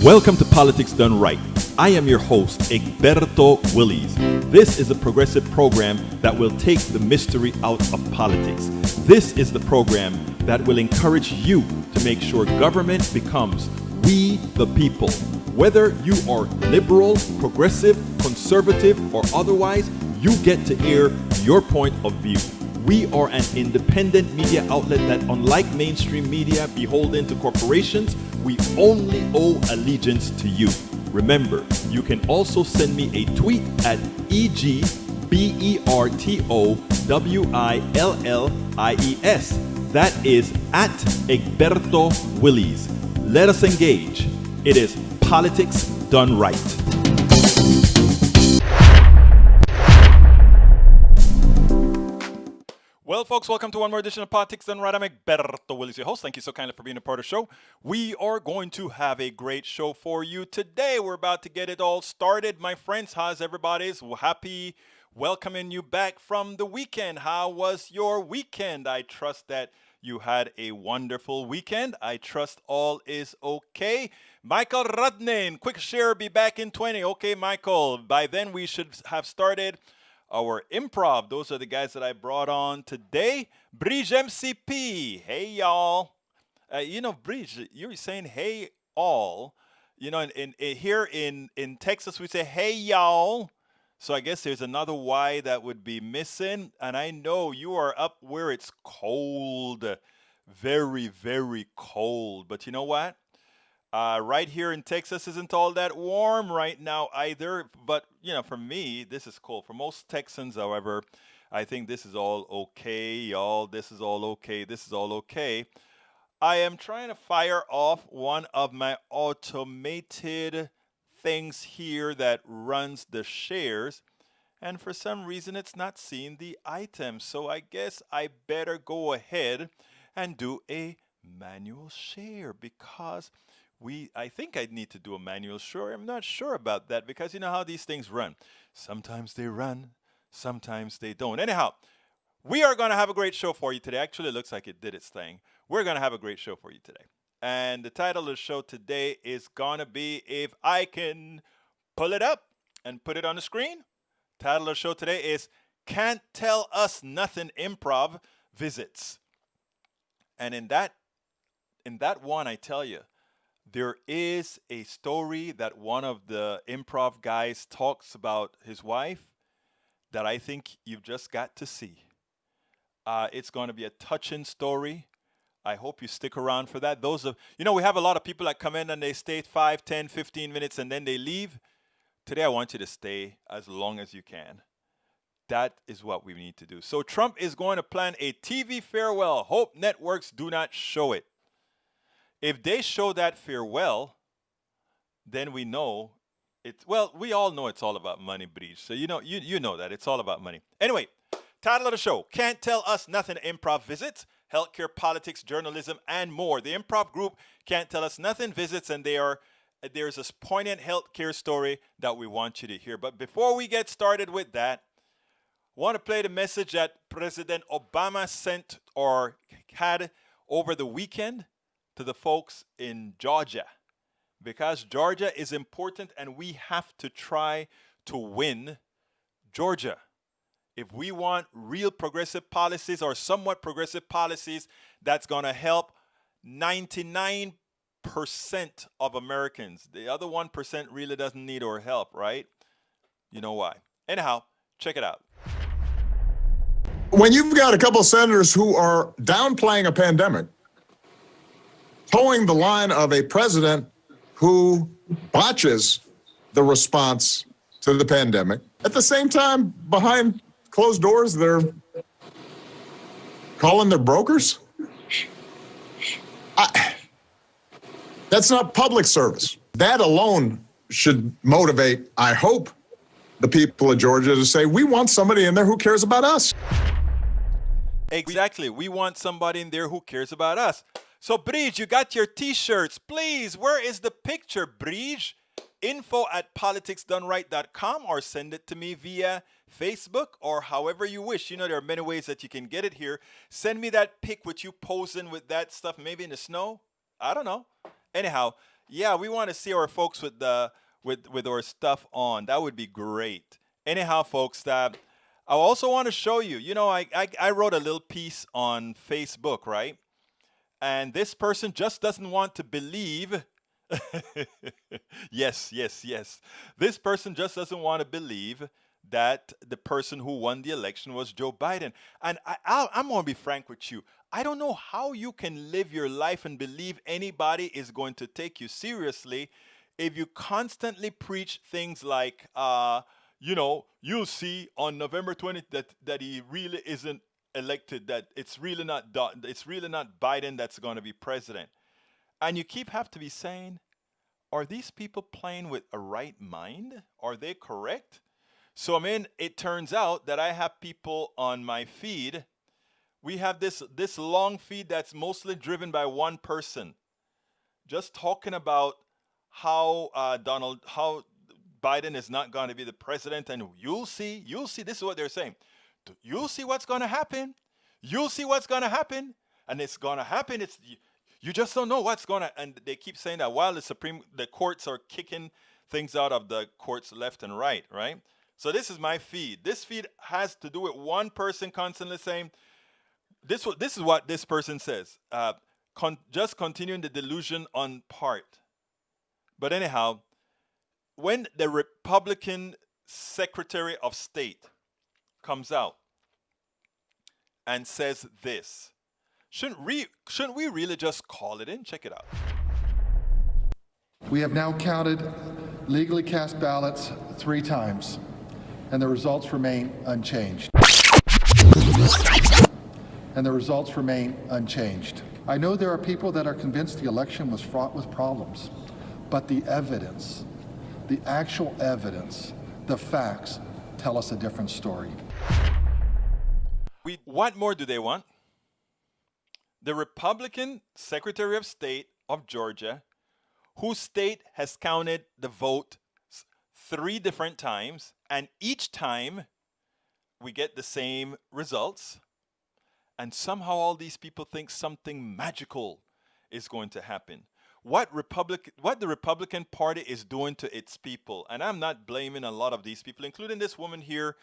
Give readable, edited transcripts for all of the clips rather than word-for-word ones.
Welcome to Politics Done Right. I am your host, Egberto Willies. This is a progressive program that will take the mystery out of politics. This is the program that will encourage you to make sure government becomes we the people. Whether you are liberal, progressive, conservative, or otherwise, you get to air your point of view. We are an independent media outlet that, unlike mainstream media beholden to corporations, we only owe allegiance to you. Remember, you can also send me a tweet at EGBERTOWILLIES. That is at Egberto Willies. Let us engage. It is Politics Done Right. Well, folks, welcome to one more edition of Politics Done Right. I'm Egberto Willies, your host. Thank you so kindly for being a part of the show. We are going to have a great show for you today. We're about to get it all started. My friends, how's everybody's? Happy welcoming you back from the weekend. How was your weekend? I trust that you had a wonderful weekend. I trust all is okay. Michael Rudnin, quick share, be back in 20. Okay, Michael, by then we should have started our improv. Those are the guys that I brought on today. Bridge MCP. Hey, y'all. Bridge, you're saying hey, all. You know, here in Texas, we say hey, y'all. So I guess there's another Y that would be missing. And I know you are up where it's cold. Very, very cold. But you know what? Right here in Texas isn't all that warm right now either. But, for me, this is cold. For most Texans, however, I think this is all okay, y'all. This is all okay. This is all okay. I am trying to fire off one of my automated things here that runs the shares. And for some reason, it's not seeing the items. So I guess I better go ahead and do a manual share because I think I need to do a manual share. I'm not sure about that because you know how these things run. Sometimes they run, sometimes they don't. Anyhow, we are going to have a great show for you today. Actually, it looks like it did its thing. We're going to have a great show for you today. And the title of the show today is going to be, if I can pull it up and put it on the screen. Title of the show today is Can't Tell Us Nothing Improv Visits. And in that one, I tell you, there is a story that one of the improv guys talks about his wife that I think you've just got to see. It's going to be a touching story. I hope you stick around for that. We have a lot of people that come in and they stay 5, 10, 15 minutes and then they leave. Today, I want you to stay as long as you can. That is what we need to do. So Trump is going to plan a TV farewell. Hope networks do not show it. If they show that farewell, then we know we all know it's all about money, Breach. So you know that it's all about money. Anyway, title of the show, Can't Tell Us Nothing Improv Visits, Healthcare, Politics, Journalism, and more. The improv group Can't Tell Us Nothing visits, and there's this poignant healthcare story that we want you to hear. But before we get started with that, I want to play the message that President Obama sent or had over the weekend to the folks in Georgia, because Georgia is important and we have to try to win Georgia. If we want real progressive policies or somewhat progressive policies that's going to help 99% of Americans, the other 1% really doesn't need our help, right? You know why. Anyhow, check it out. When you've got a couple of senators who are downplaying a pandemic, towing the line of a president who botches the response to the pandemic. At the same time, behind closed doors, they're calling their brokers. That's not public service. That alone should motivate, I hope, the people of Georgia to say, we want somebody in there who cares about us. Exactly. We want somebody in there who cares about us. So, Bridge, you got your T-shirts. Please, where is the picture, Bridge? info@politicsdoneright.com or send it to me via Facebook or however you wish. There are many ways that you can get it here. Send me that pic with you posing with that stuff, maybe in the snow. I don't know. Anyhow, yeah, we want to see our folks with the with our stuff on. That would be great. Anyhow, folks, that I also want to show you. You know, I wrote a little piece on Facebook, right? And this person just doesn't want to believe. Yes, yes, yes. This person just doesn't want to believe that the person who won the election was Joe Biden. And I'm going to be frank with you. I don't know how you can live your life and believe anybody is going to take you seriously if you constantly preach things like, you'll see on November 20th that he really isn't elected, that it's really not Biden that's going to be president. And you have to be saying, are these people playing with a right mind? Are they correct? So, I mean, it turns out that I have people on my feed. We have this long feed that's mostly driven by one person, just talking about how how Biden is not going to be the president, and you'll see. This is what they're saying. You'll see what's going to happen. You'll see what's going to happen, and it's going to happen. You just don't know what's going to. And they keep saying that while the courts are kicking things out of the courts left and right, right? So this is my feed. This feed has to do with one person constantly saying, this is what this person says. Just continuing the delusion on part. But anyhow, when the Republican Secretary of State comes out and says this, shouldn't we really just call it in? Check it out. We have now counted legally cast ballots 3 times, and the results remain unchanged. I know there are people that are convinced the election was fraught with problems, but the evidence, the actual evidence, the facts tell us a different story. What more do they want? The Republican Secretary of State of Georgia, whose state has counted the vote 3 different times, and each time we get the same results, and somehow all these people think something magical is going to happen. What the Republican Party is doing to its people, and I'm not blaming a lot of these people, including this woman here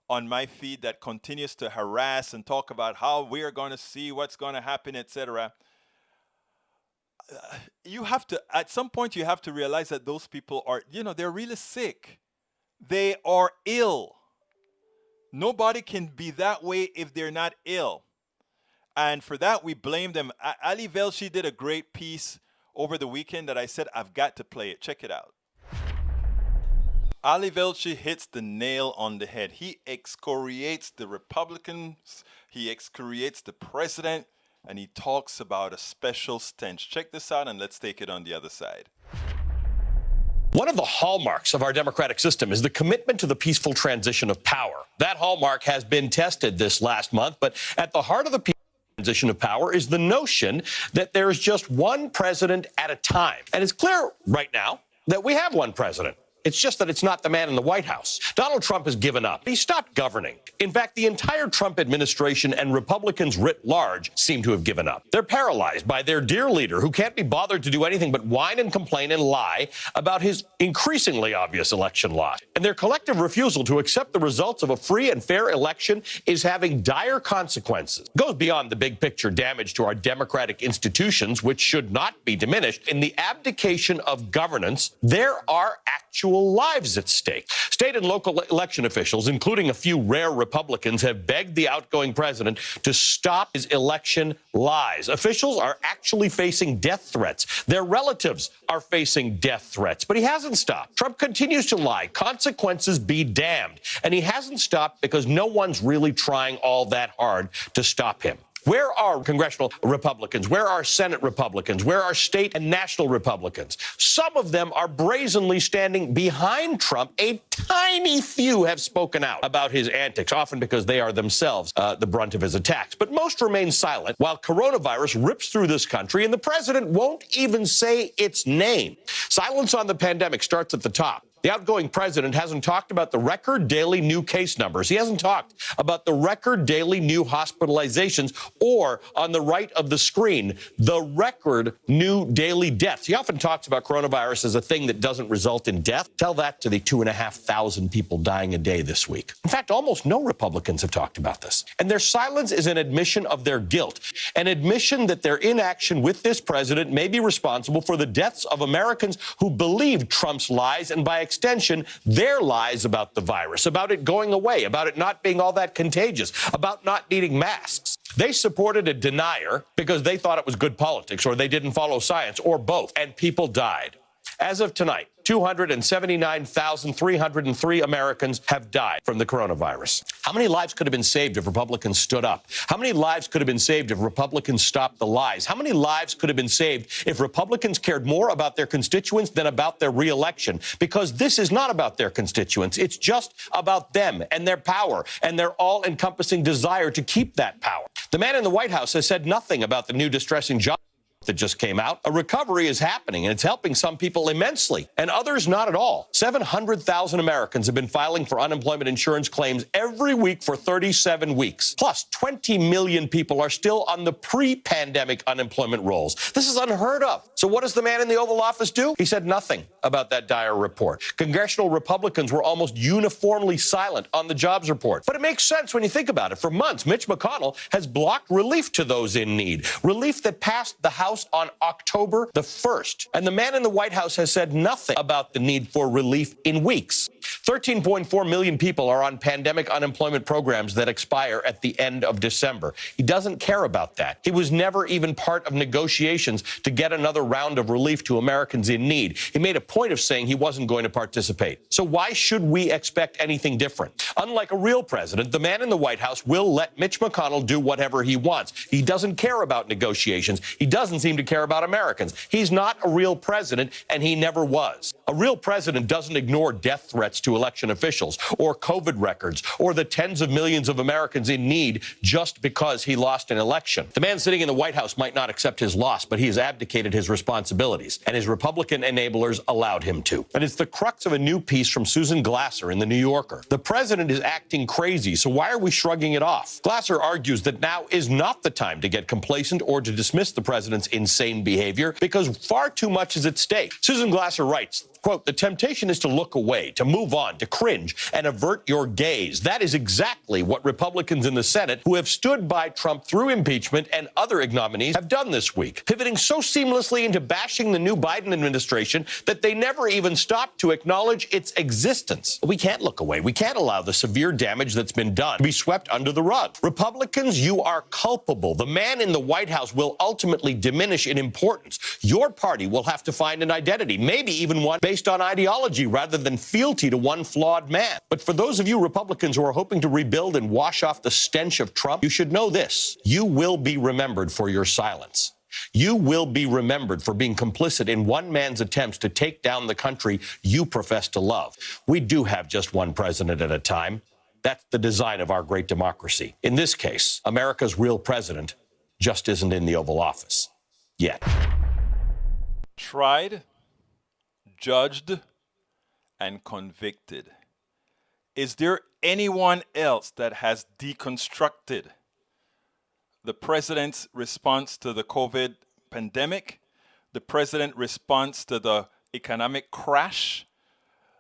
on my feed that continues to harass and talk about how we are going to see what's going to happen, etc. You have to, at some point, you have to realize that those people are, they're really sick. They are ill. Nobody can be that way if they're not ill. And for that, we blame them. Ali Velshi did a great piece over the weekend that I said, I've got to play it. Check it out. Ali Velshi hits the nail on the head. He excoriates the Republicans. He excoriates the president. And he talks about a special stench. Check this out, and let's take it on the other side. One of the hallmarks of our democratic system is the commitment to the peaceful transition of power. That hallmark has been tested this last month, but at the heart of the peaceful transition of power is the notion that there is just one president at a time. And it's clear right now that we have one president. It's just that it's not the man in the White House. Donald Trump has given up. He stopped governing. In fact, the entire Trump administration and Republicans writ large seem to have given up. They're paralyzed by their dear leader, who can't be bothered to do anything but whine and complain and lie about his increasingly obvious election loss. And their collective refusal to accept the results of a free and fair election is having dire consequences. It goes beyond the big picture damage to our democratic institutions, which should not be diminished. In the abdication of governance, there are actual lives at stake. State and local election officials, including a few rare Republicans, have begged the outgoing president to stop his election lies. Officials are actually facing death threats. Their relatives are facing death threats, but he hasn't stopped. Trump continues to lie. Consequences be damned. And he hasn't stopped because no one's really trying all that hard to stop him. Where are congressional Republicans? Where are Senate Republicans? Where are state and national Republicans? Some of them are brazenly standing behind Trump. A tiny few have spoken out about his antics, often because they are themselves the brunt of his attacks. But most remain silent while coronavirus rips through this country and the president won't even say its name. Silence on the pandemic starts at the top. The outgoing president hasn't talked about the record daily new case numbers. He hasn't talked about the record daily new hospitalizations or, on the right of the screen, the record new daily deaths. He often talks about coronavirus as a thing that doesn't result in death. Tell that to the 2,500 people dying a day this week. In fact, almost no Republicans have talked about this. And their silence is an admission of their guilt, an admission that their inaction with this president may be responsible for the deaths of Americans who believed Trump's lies and, by extension, their lies about the virus, about it going away, about it not being all that contagious, about not needing masks. They supported a denier because they thought it was good politics, or they didn't follow science, or both, and people died. As of tonight, 279,303 Americans have died from the coronavirus. How many lives could have been saved if Republicans stood up? How many lives could have been saved if Republicans stopped the lies? How many lives could have been saved if Republicans cared more about their constituents than about their reelection? Because this is not about their constituents. It's just about them and their power and their all-encompassing desire to keep that power. The man in the White House has said nothing about the new distressing job that just came out. A recovery is happening, and it's helping some people immensely, and others not at all. 700,000 Americans have been filing for unemployment insurance claims every week for 37 weeks. Plus, 20 million people are still on the pre-pandemic unemployment rolls. This is unheard of. So what does the man in the Oval Office do? He said nothing about that dire report. Congressional Republicans were almost uniformly silent on the jobs report. But it makes sense when you think about it. For months, Mitch McConnell has blocked relief to those in need, relief that passed the House on October the 1st. And the man in the White House has said nothing about the need for relief in weeks. 13.4 million people are on pandemic unemployment programs that expire at the end of December. He doesn't care about that. He was never even part of negotiations to get another round of relief to Americans in need. He made a point of saying he wasn't going to participate. So why should we expect anything different? Unlike a real president, the man in the White House will let Mitch McConnell do whatever he wants. He doesn't care about negotiations. He doesn't seem to care about Americans. He's not a real president, and he never was. A real president doesn't ignore death threats to election officials or COVID records or the tens of millions of Americans in need just because he lost an election. The man sitting in the White House might not accept his loss, but he has abdicated his responsibilities, and his Republican enablers allowed him to. And it's the crux of a new piece from Susan Glasser in The New Yorker. The president is acting crazy, so why are we shrugging it off? Glasser argues that now is not the time to get complacent or to dismiss the president's insane behavior because far too much is at stake. Susan Glasser writes, quote, "The temptation is to look away, to move on, to cringe, and avert your gaze. That is exactly what Republicans in the Senate who have stood by Trump through impeachment and other ignominies have done this week, pivoting so seamlessly into bashing the new Biden administration that they never even stopped to acknowledge its existence. We can't look away. We can't allow the severe damage that's been done to be swept under the rug. Republicans, you are culpable. The man in the White House will ultimately diminish in importance. Your party will have to find an identity, maybe even one based on ideology rather than fealty to one flawed man. But for those of you Republicans who are hoping to rebuild and wash off the stench of Trump, you should know this. You will be remembered for your silence. You will be remembered for being complicit in one man's attempts to take down the country you profess to love. We do have just one president at a time. That's the design of our great democracy. In this case, America's real president just isn't in the Oval Office yet." Tried, judged, and convicted. Is there anyone else that has deconstructed the president's response to the COVID pandemic, the president's response to the economic crash,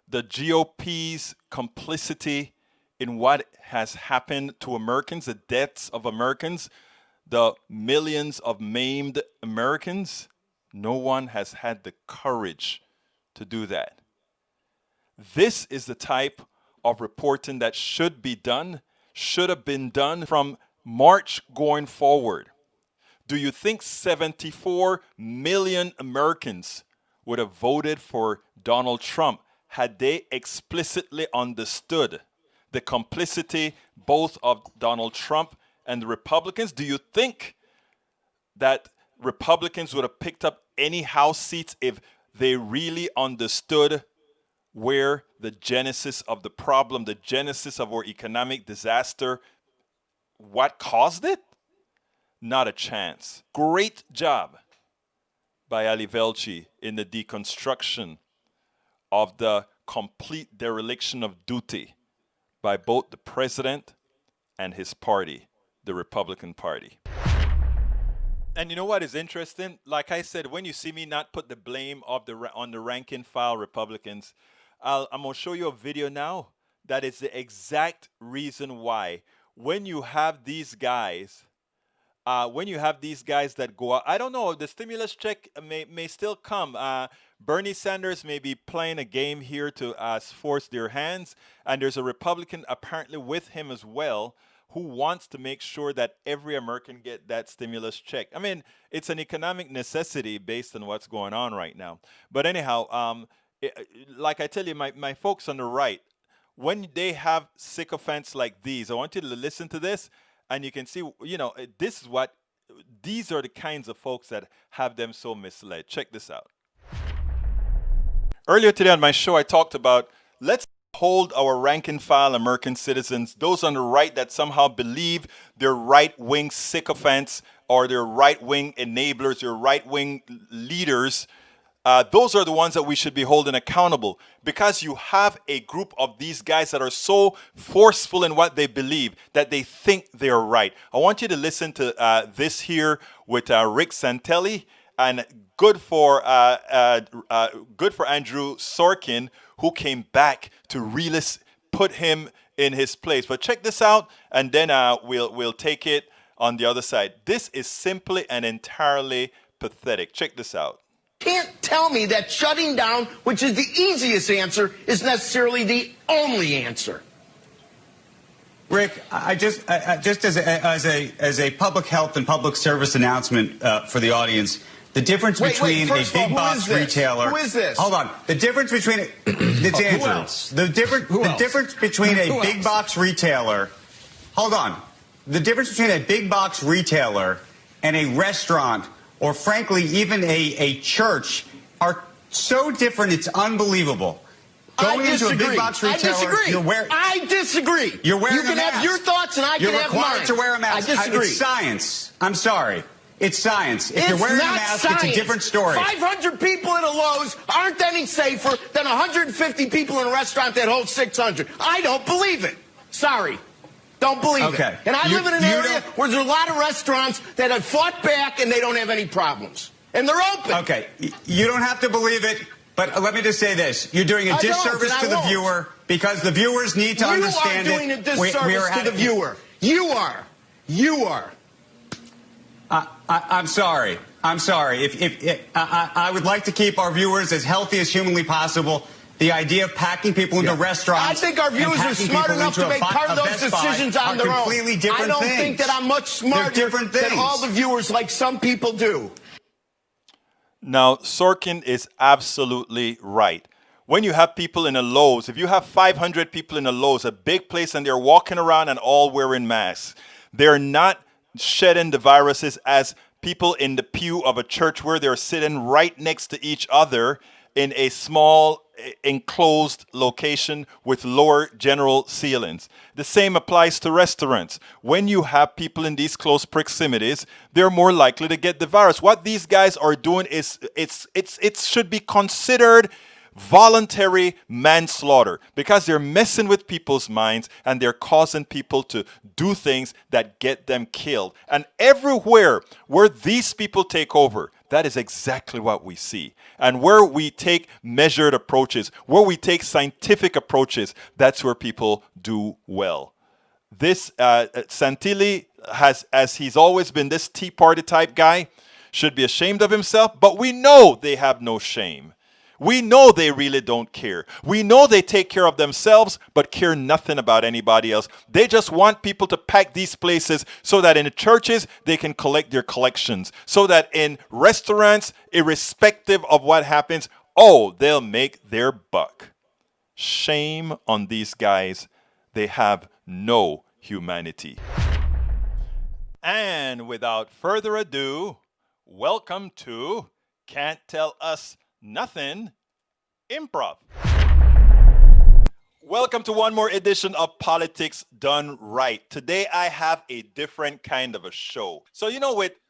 the GOP's complicity in what has happened to Americans, the deaths of Americans, the millions of maimed Americans? No one has had the courage to do that. This is the type of reporting that should be done, should have been done from March going forward. Do you think 74 million Americans would have voted for Donald Trump had they explicitly understood the complicity both of Donald Trump and the Republicans? Do you think that Republicans would have picked up any House seats if they really understood where the genesis of the problem, the genesis of our economic disaster, what caused it? Not a chance. Great job by Ali Velci in the deconstruction of the complete dereliction of duty by both the president and his party, the Republican Party. And you know what is interesting? Like I said, when you see me not put the blame of on the rank and file Republicans, I'm gonna show you a video now that is the exact reason why. When you have these guys, that go out, I don't know, the stimulus check may still come. Bernie Sanders may be playing a game here to force their hands, and there's a Republican apparently with him as well who wants to make sure that every American get that stimulus check. I mean, it's an economic necessity based on what's going on right now. But anyhow, like I tell you, my folks on the right, when they have sycophants like these, I want you to listen to this, and you can see, these are the kinds of folks that have them so misled. Check this out. Earlier today on my show, I talked about let's hold our rank and file American citizens, those on the right that somehow believe they're right-wing sycophants or they're right-wing enablers, they're right-wing leaders. Those are the ones that we should be holding accountable, because you have a group of these guys that are so forceful in what they believe that they think they're right. I want you to listen to this here with Rick Santelli, and good for Andrew Sorkin, who came back to really put him in his place. But check this out, and then we'll take it on the other side. This is simply and entirely pathetic. Check this out. Can't tell me that shutting down, which is the easiest answer, is necessarily the only answer. Rick, I just as a public health and public service announcement for the audience, the difference between a big box retailer. Who is this? Hold on. The difference between it's Andrew. Who else? The difference between a big box retailer. Hold on. The difference between a big box retailer and a restaurant, or frankly, even a church, are so different, it's unbelievable. Going into a big box retailer, I disagree. You're wearing a mask. You can have your thoughts and I can have mine. You're required to wear a mask. I disagree. It's science. I'm sorry. It's science. If you're wearing a mask, science. it's a different story. 500 people at a Lowe's aren't any safer than 150 people in a restaurant that holds 600. I don't believe it. Sorry. Don't believe it. And I live in an area where there's a lot of restaurants that have fought back and they don't have any problems. And they're open. Okay. You don't have to believe it, but let me just say this. You're doing a disservice to the viewer, because the viewers need to understand it. You are doing a disservice to the viewer. You are. You are. I'm sorry. I'm sorry. I would like to keep our viewers as healthy as humanly possible. The idea of packing people into restaurants. I think our viewers are smart enough to make part of those decisions on their own. Completely different I don't think that I'm much smarter than all the viewers, like some people do. Now, Sorkin is absolutely right. When you have people in a Lowe's, if you have 500 people in a Lowe's, a big place, and they're walking around and all wearing masks, they're not shedding the viruses as people in the pew of a church where they're sitting right next to each other in a small enclosed location with lower general ceilings. The same applies to restaurants. When you have people in these close proximities, they're more likely to get the virus. What these guys are doing is it should be considered voluntary manslaughter, because they're messing with people's minds and they're causing people to do things that get them killed. And everywhere where these people take over, that is exactly what we see. And where we take measured approaches, where we take scientific approaches, that's where people do well. This Santilli has, as he's always been, this Tea Party type guy, should be ashamed of himself, but we know they have no shame. We know they really don't care. We know they take care of themselves, but care nothing about anybody else. They just want people to pack these places so that in the churches, they can collect their collections. So that in restaurants, irrespective of what happens, they'll make their buck. Shame on these guys. They have no humanity. And without further ado, welcome to Can't Tell Us Nothing Improv. Welcome to one more edition of Politics Done Right. Today I have a different kind of a show. So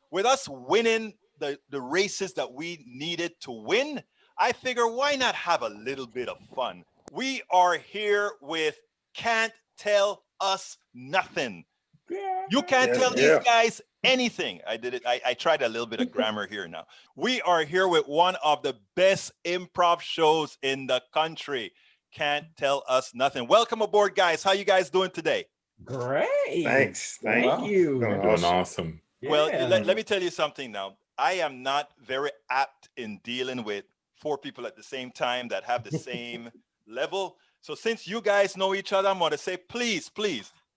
with us winning the races that we needed to win, I figure why not have a little bit of fun? We are here with Can't Tell Us Nothing. You can't tell these guys anything. I did it. I tried a little bit of grammar here now. We are here with one of the best improv shows in the country. Can't Tell Us Nothing. Welcome aboard, guys. How you guys doing today? Great. Thanks. Thank you. Doing awesome. Well, let me tell you something now. I am not very apt in dealing with four people at the same time that have the same level. So since you guys know each other, I'm going to say, please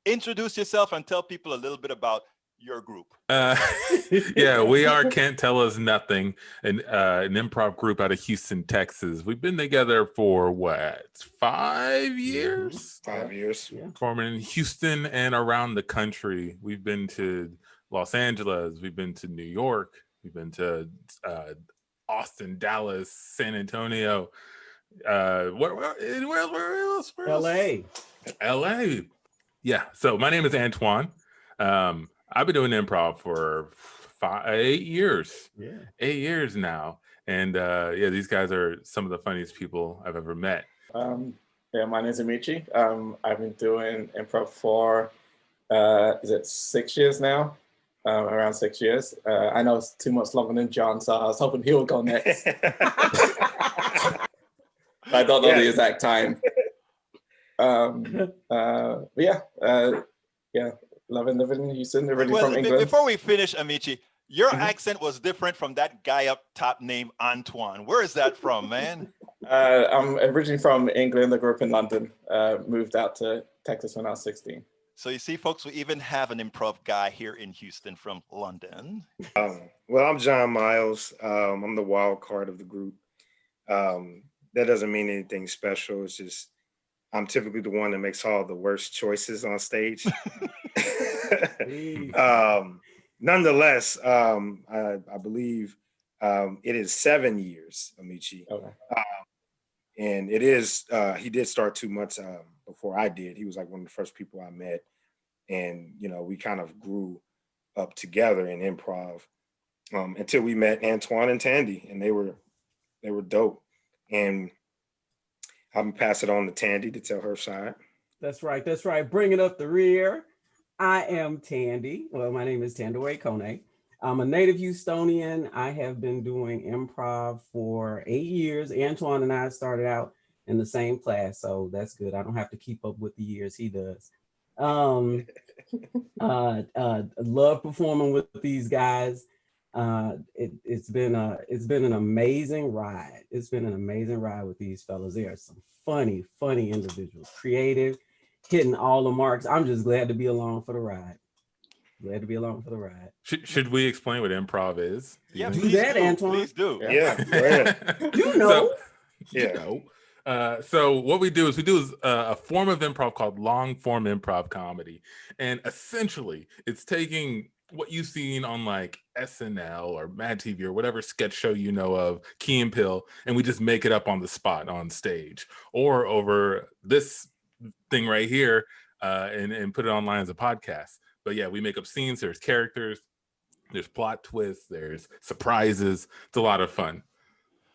introduce yourself and tell people a little bit about your group. Yeah, we are Can't Tell Us Nothing, an improv group out of Houston, Texas. We've been together for 5 years? 5 years. Yeah. Forming in Houston and around the country. We've been to Los Angeles, we've been to New York, we've been to Austin, Dallas, San Antonio. Where else? LA. LA. Yeah. So my name is Antoine. I've been doing improv for 8 years. Yeah. 8 years now. And yeah, these guys are some of the funniest people I've ever met. Yeah, my name is Amici. I've been doing improv for, is it 6 years now? Around 6 years. I know it's 2 months longer than John, so I was hoping he would go next. I don't know the exact time. But yeah, loving living in Houston, originally from England. Before we finish, Amici, your accent was different from that guy up top named Antoine. Where is that from, man? I'm originally from England. I grew up in London. Moved out to Texas when I was 16. So you see, folks, we even have an improv guy here in Houston from London. Well, I'm John Miles. I'm the wild card of the group. That doesn't mean anything special. It's just I'm typically the one that makes all the worst choices on stage. Nonetheless, I believe it is 7 years, Amici. Okay. And it is, he did start 2 months before I did. He was like one of the first people I met. And, you know, we kind of grew up together in improv until we met Antoine and Tandy, and they were dope. And I'm gonna pass it on to Tandy to tell her side. That's right. Bringing up the rear. I am Tandy. Well, my name is Tandaway Kone. I'm a native Houstonian. I have been doing improv for 8 years. Antoine and I started out in the same class, so that's good. I don't have to keep up with the years he does. Love performing with these guys. It's been an amazing ride. It's been an amazing ride with these fellas. They are some funny individuals, creative, hitting all the marks. I'm just glad to be along for the ride. Should we explain what improv is? Yeah, do that, Antoine. Please do. Yeah, go ahead. You know. So what we do is a form of improv called long form improv comedy. And essentially it's taking what you've seen on like SNL or Mad TV or whatever sketch show you know of, Key and Peele, and we just make it up on the spot on stage or over this thing right here and put it online as a podcast. But yeah, we make up scenes, there's characters, there's plot twists, there's surprises. It's a lot of fun.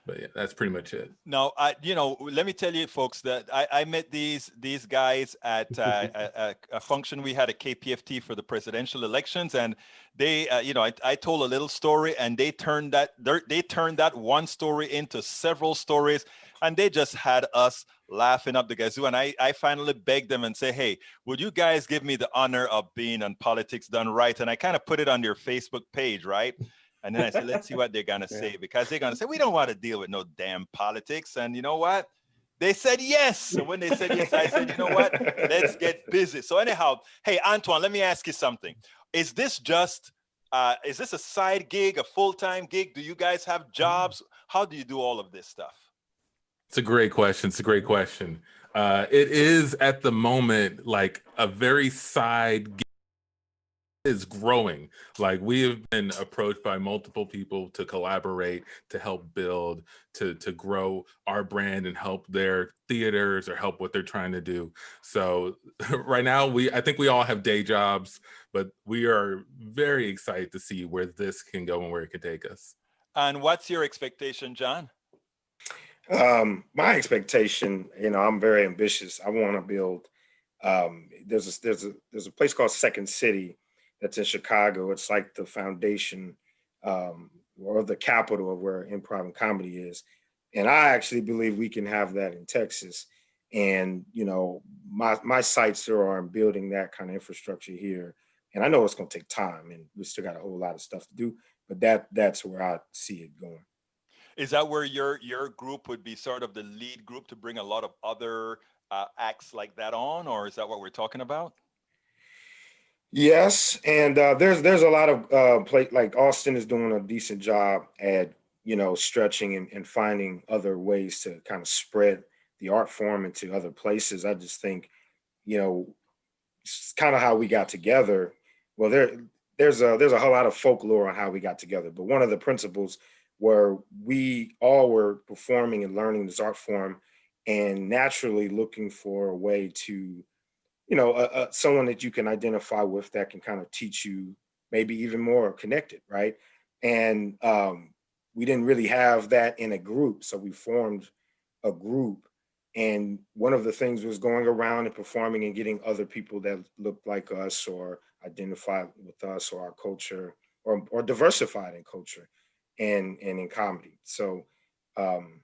But yeah, that's pretty much it. Now, let me tell you, folks, that I met these guys at a function we had at KPFT for the presidential elections, and they, I told a little story, and they turned that one story into several stories, and they just had us laughing up the gazoo. And I finally begged them and say, hey, would you guys give me the honor of being on Politics Done Right? And I kind of put it on their Facebook page, right? And then I said, let's see what they're going to say, because they're going to say, we don't want to deal with no damn politics. And you know what? They said yes. So when they said yes, I said, you know what? Let's get busy. So anyhow, hey, Antoine, let me ask you something. Is this a side gig, a full-time gig? Do you guys have jobs? How do you do all of this stuff? It's a great question. It is at the moment like a very side gig. Is growing. Like we have been approached by multiple people to collaborate, to help build, to grow our brand and help their theaters or help what they're trying to do. So right now I think we all have day jobs, but we are very excited to see where this can go and where it can take us. And what's your expectation, John? My expectation, I'm very ambitious. I want to build. There's a place called Second City that's in Chicago. It's like the foundation or the capital of where improv and comedy is, and I actually believe we can have that in Texas. And my sights are on building that kind of infrastructure here. And I know it's going to take time, and we still got a whole lot of stuff to do. But that's where I see it going. Is that where your group would be sort of the lead group to bring a lot of other acts like that on, or is that what we're talking about? Yes, and there's a lot of like Austin is doing a decent job at stretching and finding other ways to kind of spread the art form into other places. I just think you know it's kind of how we got together. Well, there's a whole lot of folklore on how we got together, but one of the principles where we all were performing and learning this art form, and naturally looking for a way to someone that you can identify with that can kind of teach you maybe even more connected, right? And we didn't really have that in a group, so we formed a group. And one of the things was going around and performing and getting other people that looked like us or identified with us or our culture or diversified in culture and in comedy. So um,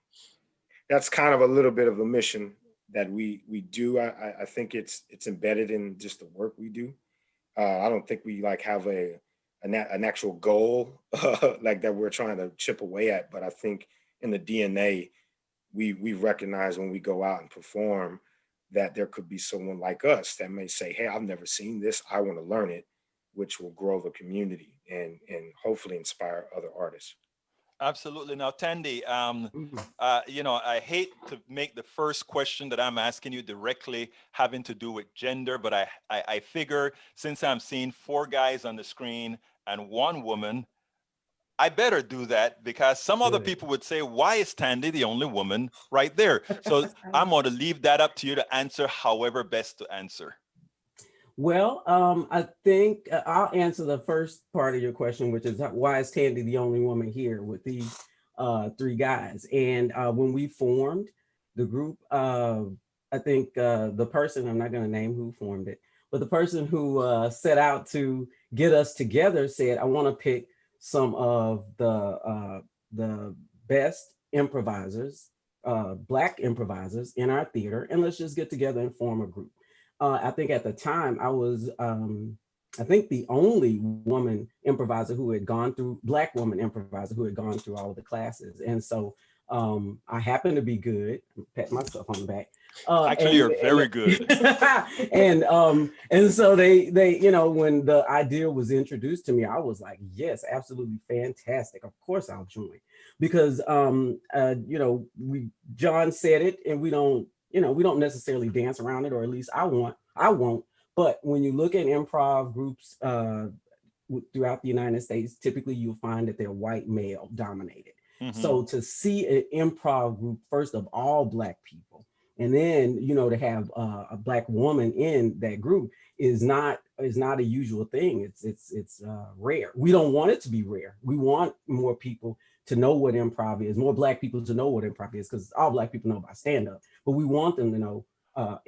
that's kind of a little bit of a mission that we do. I think it's embedded in just the work we do. I don't think we like have an actual goal like that we're trying to chip away at. But I think in the DNA, we recognize when we go out and perform that there could be someone like us that may say, "Hey, I've never seen this. I want to learn it," which will grow the community and hopefully inspire other artists. Absolutely. Now, Tandy, Mhm. I hate to make the first question that I'm asking you directly having to do with gender, but I figure since I'm seeing four guys on the screen and one woman, I better do that because some other Good. people would say, why is Tandy the only woman right there? So I'm going to leave that up to you to answer however best to answer. Well, I think I'll answer the first part of your question, which is why is Tandy the only woman here with these three guys? And when we formed the group, I think the person, I'm not going to name who formed it, but the person who set out to get us together said, I want to pick some of the best improvisers, Black improvisers in our theater, and let's just get together and form a group. I think at the time I was, I think the only woman improviser who had gone through, Black woman improviser who had gone through all of the classes. And so I happened to be good, pat myself on the back. Actually, you're very good. And so they, when the idea was introduced to me, I was like, yes, absolutely fantastic. Of course I'll join. Because we John said it and we don't necessarily dance around it, or at least I won't. But when you look at improv groups throughout the United States, typically you'll find that they're white male dominated. Mm-hmm. So to see an improv group, first of all, Black people, and then to have a Black woman in that group is not a usual thing. It's rare. We don't want it to be rare. We want more people to know what improv is, more Black people to know what improv is, because all Black people know about stand-up, but we want them to know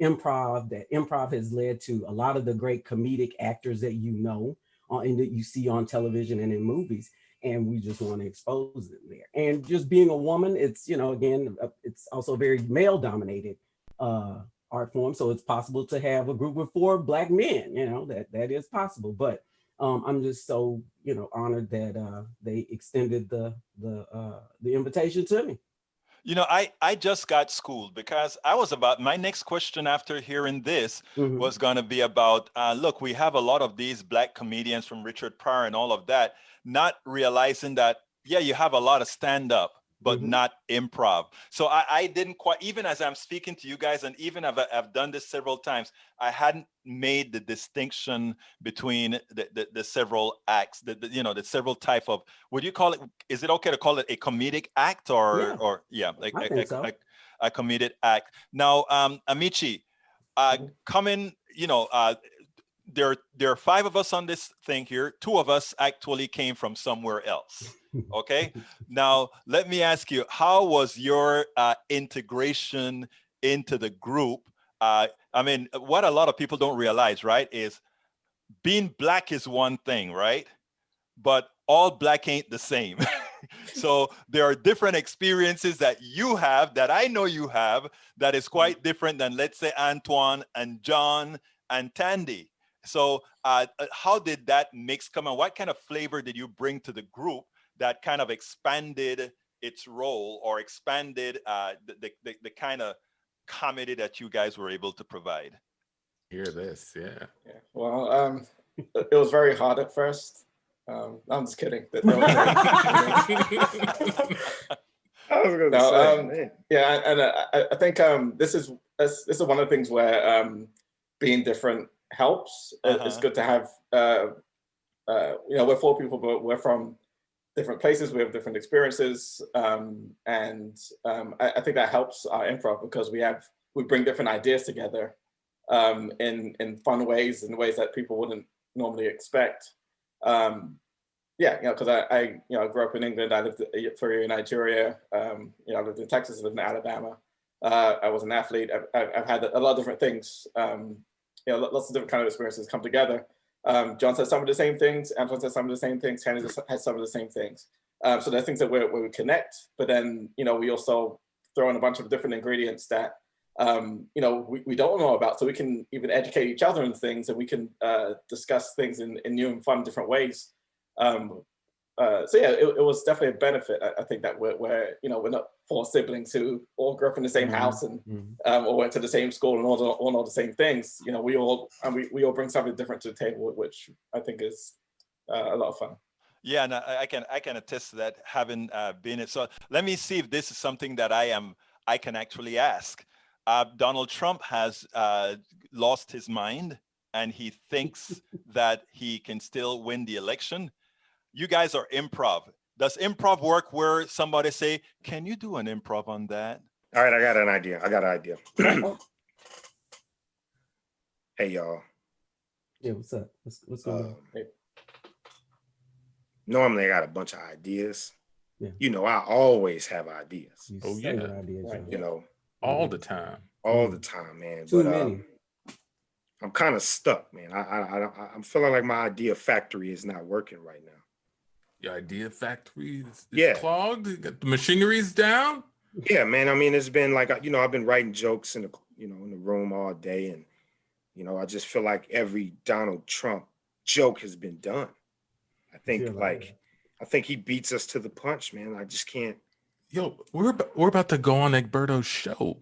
improv, that improv has led to a lot of the great comedic actors that and that you see on television and in movies, and we just want to expose them there. And just being a woman, it's again, it's also a very male dominated art form, so it's possible to have a group with four Black men. That is possible. But I'm just so honored that they extended the invitation to me. I just got schooled because my next question after hearing this Mhm. was going to be about, look, we have a lot of these Black comedians from Richard Pryor and all of that, not realizing that, yeah, you have a lot of stand up, but Mhm. not improv. So I didn't quite, even as I'm speaking to you guys, and even I've done this several times, I hadn't made the distinction between the several acts, the several type of, would you call it, is it okay to call it a comedic act Yeah, or yeah, like I think so. a comedic act? Now, Amici, Mhm. coming, there are 5 of us on this thing here. 2 of us actually came from somewhere else. Okay. Now let me ask you, how was your integration into the group? I mean, what a lot of people don't realize, right, is being black is one thing, right? But all black ain't the same. So there are different experiences that you have, that I know you have, that is quite different than, let's say, Antoine and John and Tandy. So how did that mix come, and what kind of flavor did you bring to the group that kind of expanded its role, or expanded the kind of comedy that you guys were able to provide? Hear this, yeah. Well, it was very hard at first. I'm just kidding. I was going to say, man. Yeah, and I think this is one of the things where being different helps. It's good to have. We're 4 people, but we're from different places. We have different experiences, and I think that helps our improv, because we bring different ideas together in fun ways, in ways that people wouldn't normally expect. Because I grew up in England. I lived for a year in Nigeria. I lived in Texas. I lived in Alabama. I was an athlete. I've had a lot of different things. Lots of different kind of experiences come together. John says some of the same things. Antoine says some of the same things. Tandy has some of the same things. So there's things that where we connect, but then we also throw in a bunch of different ingredients that we don't know about, so we can even educate each other in things, and we can discuss things in new and fun different ways. It was definitely a benefit. I think that we're not 4 siblings who all grew up in the same house and or went to the same school and all know the same things. We all bring something different to the table, which I think is a lot of fun. Yeah, and I can attest to that, having been it. So let me see if this is something that I can actually ask. Donald Trump has lost his mind, and he thinks that he can still win the election. You guys are improv. Does improv work where somebody say, can you do an improv on that? All right, I got an idea. Hey, y'all. Yeah, what's up? What's going on? Normally, I got a bunch of ideas. Yeah. I always have ideas. Oh, yeah. Ideas, right. All the time. All the time, man. Too many. I'm kind of stuck, man. I'm feeling like my idea factory is not working right now. Your idea factory is clogged? You got the machinery's down? Yeah, man. I mean, it's been like, I've been writing jokes in the room all day, and I just feel like every Donald Trump joke has been done. I think he beats us to the punch, man. I just can't. Yo, we're about to go on Egberto's show.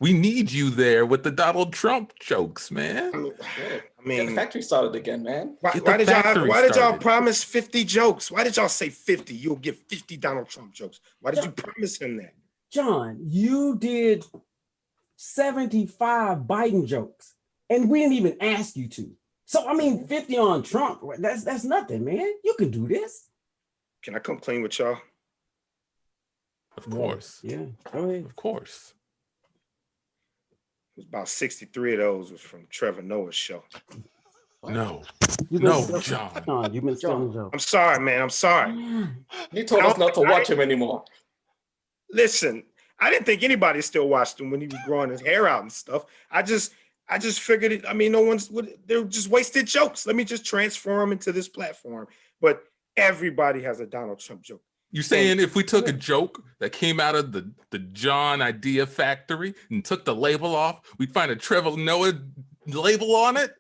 We need you there with the Donald Trump jokes, man. I mean, the factory started again, man. Why did y'all promise 50 jokes? Why did y'all say 50? You'll get 50 Donald Trump jokes. Why did you promise him that? John, you did 75 Biden jokes, and we didn't even ask you to. So, I mean, 50 on Trump, that's nothing, man. You can do this. Can I come clean with y'all? Of course. Yeah. Go ahead. Of course. It was about 63 of those was from Trevor Noah's show. No, John. You've been stealing jokes. I'm sorry, man. I'm sorry. You told us not to watch him anymore. Listen, I didn't think anybody still watched him when he was growing his hair out and stuff. I just figured it. I mean, they're just wasted jokes. Let me just transform them into this platform. But everybody has a Donald Trump joke. You're saying if we took a joke that came out of the John Idea Factory and took the label off, we'd find a Trevor Noah label on it?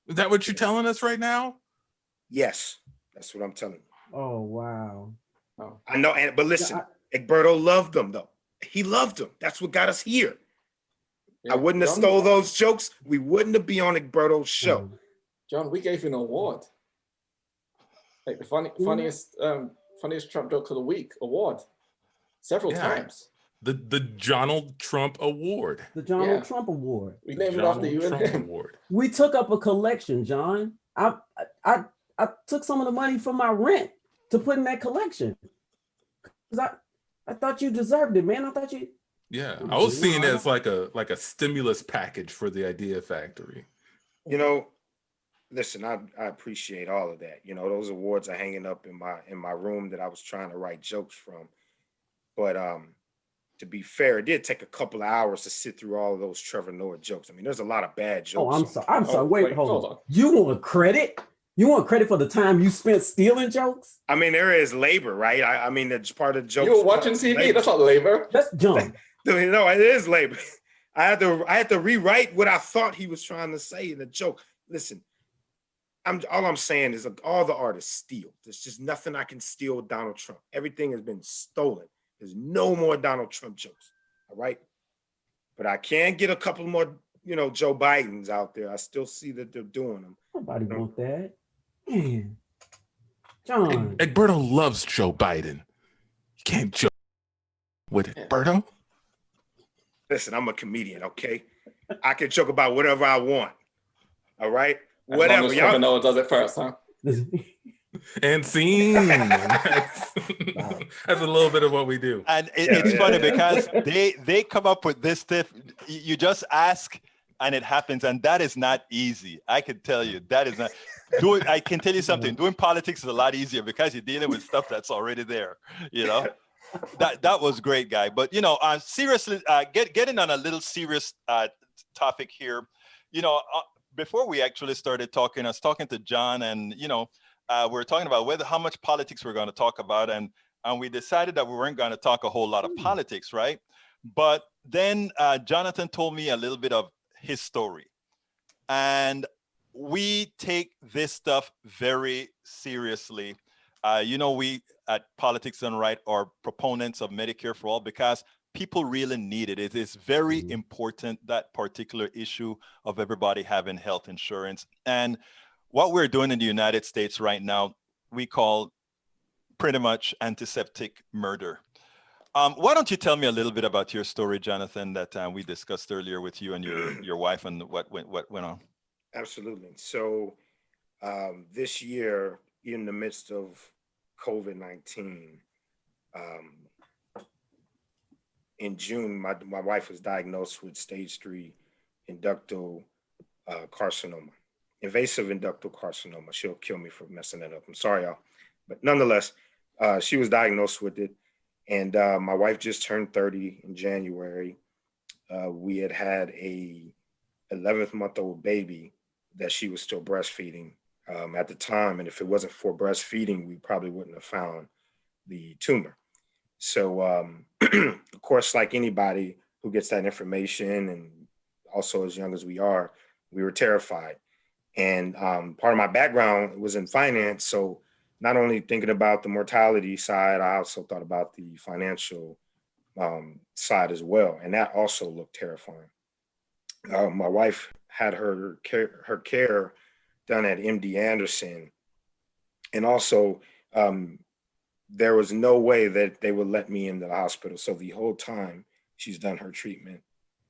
Is that what you're telling us right now? Yes, that's what I'm telling you. Oh, wow. Oh. I know, but listen, Egberto loved them, though. He loved them. That's what got us here. Yeah, I wouldn't have stole those jokes. We wouldn't have been on Egberto's show. John, we gave you an award. Like the funniest Trump joke of the week award, several times. The Donald Trump Award. The Donald Trump Award. We named it after you and him. We took up a collection, John. I took some of the money from my rent to put in that collection because I thought you deserved it, man. I thought you. Yeah, I was seeing it as like a stimulus package for the Idea Factory. You know, listen, I appreciate all of that. You know, those awards are hanging up in my room that I was trying to write jokes from. But to be fair, it did take a couple of hours to sit through all of those Trevor Noah jokes. I mean, there's a lot of bad Oh, jokes I'm on sorry. there. I'm sorry. Wait, hold on. You want credit? You want credit for the time you spent stealing jokes? I mean, there is labor, right? I mean, it's part of the joke. You were watching TV. That's not labor. That's John. No, it is labor. I had to rewrite what I thought he was trying to say in the joke. Listen, all I'm saying is all the artists steal. There's just nothing I can steal with Donald Trump. Everything has been stolen. There's no more Donald Trump jokes. All right. But I can get a couple more, Joe Bidens out there. I still see that they're doing them. Nobody want that. Man. John. Egberto loves Joe Biden. You can't joke with Egberto. Listen, I'm a comedian, okay? I can joke about whatever I want. All right? As Whatever. long as Trevor Noah does it first, huh? And scene. That's a little bit of what we do. And it's funny because they come up with this stuff. You just ask and it happens. And that is not easy. I can tell you that is not. I can tell you something. Doing politics is a lot easier because you're dealing with stuff that's already there. That was great, guy. But seriously, getting on a little serious topic here. Before we actually started talking, I was talking to John, and we were talking about how much politics we're going to talk about, and we decided that we weren't going to talk a whole lot of politics, right? But then Jonathan told me a little bit of his story, and we take this stuff very seriously. We at Politics Done Right are proponents of Medicare for All because people really need it. It is very important, that particular issue of everybody having health insurance. And what we're doing in the United States right now, we call pretty much antiseptic murder. Why don't you tell me a little bit about your story, Jonathan, that we discussed earlier with you and your wife and what went on? Absolutely. So this year, in the midst of COVID-19, in June, my wife was diagnosed with stage 3 inductal carcinoma, invasive inductal carcinoma. She'll kill me for messing that up. I'm sorry, y'all. But nonetheless, she was diagnosed with it. And my wife just turned 30 in January. We had a 11th-month-old baby that she was still breastfeeding at the time. And if it wasn't for breastfeeding, we probably wouldn't have found the tumor. So, of course, like anybody who gets that information, and also as young as we are, we were terrified. And part of my background was in finance. So not only thinking about the mortality side, I also thought about the financial side as well. And that also looked terrifying. My wife had her care done at MD Anderson. And also, there was no way that they would let me into the hospital. So the whole time she's done her treatment,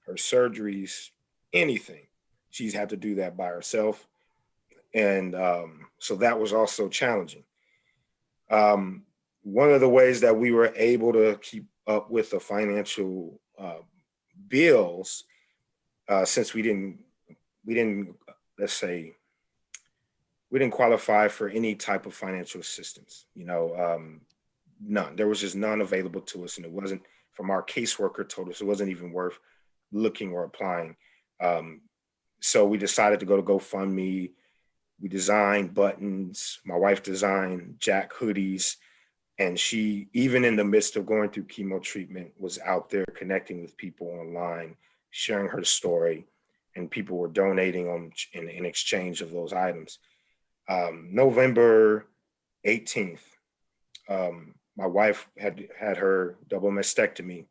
her surgeries, anything, she's had to do that by herself. And so that was also challenging. One of the ways that we were able to keep up with the financial bills, since we didn't qualify for any type of financial assistance, none. There was just none available to us, and it wasn't, from our caseworker told us, it wasn't even worth looking or applying. So we decided to go to GoFundMe. We designed buttons. My wife designed Jack hoodies, and she, even in the midst of going through chemo treatment, was out there connecting with people online, sharing her story, and people were donating in exchange of those items. November 18th, my wife had her double mastectomy,